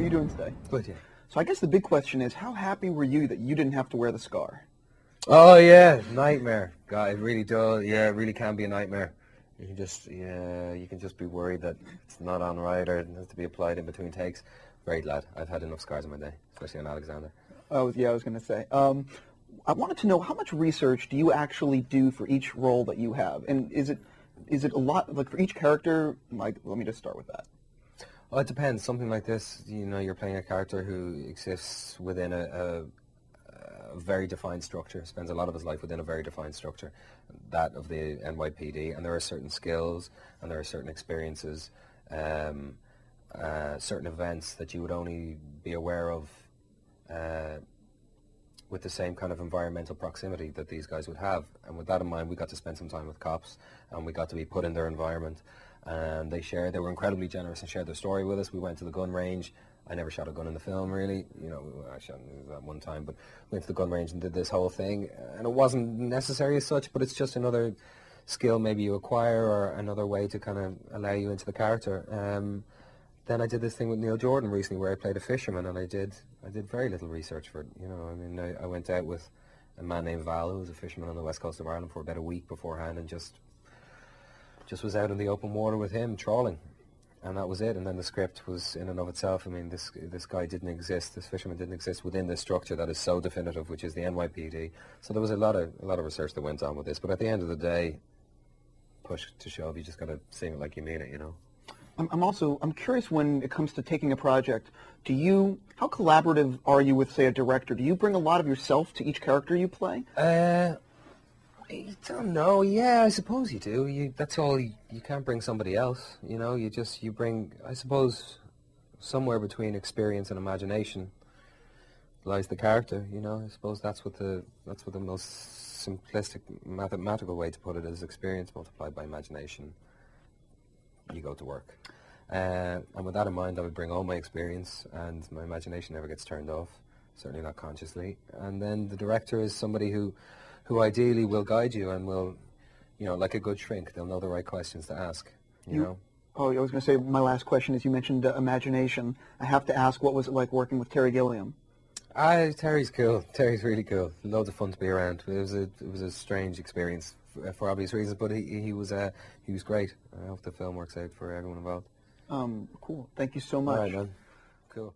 you doing today? Good, yeah. So I guess the big question is, how happy were you that you didn't have to wear the scar? Oh yeah, nightmare. God, it really does. Yeah, it really can be a nightmare. You can just be worried that it's not on right or it has to be applied in between takes. Very glad. I've had enough scars in my day, especially on Alexander. Oh yeah, I was going to say. I wanted to know, how much research do you actually do for each role that you have, and is it a lot, like for each character? Like, let me just start with that. Well, it depends. Something like this, you're playing a character who exists within a very defined structure, spends a lot of his life within a very defined structure, that of the NYPD, and there are certain skills and there are certain experiences, certain events that you would only be aware of with the same kind of environmental proximity that these guys would have. And with that in mind, we got to spend some time with cops, and we got to be put in their environment. And they were incredibly generous and shared their story with us. We went to the gun range. I never shot a gun in the film, really. I shot that one time, but went to the gun range and did this whole thing. And it wasn't necessary as such, but it's just another skill maybe you acquire, or another way to kind of allow you into the character. Then I did this thing with Neil Jordan recently where I played a fisherman, and I did very little research for it. I went out with a man named Val, who was a fisherman on the west coast of Ireland, for about a week beforehand, and just was out in the open water with him trawling, and that was it. And then the script was in and of itself. I mean, this guy didn't exist, this fisherman didn't exist within this structure that is so definitive, which is the NYPD. So there was a lot of research that went on with this. But at the end of the day, push to shove, you just got to sing it like you mean it, I'm curious, when it comes to taking a project, how collaborative are you with, say, a director? Do you bring a lot of yourself to each character you play? I don't know. Yeah, I suppose you do. That's all. You can't bring somebody else. You bring, I suppose, somewhere between experience and imagination lies the character. I suppose that's what the most simplistic mathematical way to put it is: experience multiplied by imagination. You go to work. And with that in mind, I would bring all my experience, and my imagination never gets turned off, certainly not consciously. And then the director is somebody who ideally will guide you and will, like a good shrink, they'll know the right questions to ask, know. Oh, I was going to say, my last question is, you mentioned imagination. I have to ask, what was it like working with Terry Gilliam? Terry's cool. Terry's really cool. Loads of fun to be around. It was a strange experience for obvious reasons, but he was great. I hope the film works out for everyone involved. Cool. Thank you so much. All right, man. Cool.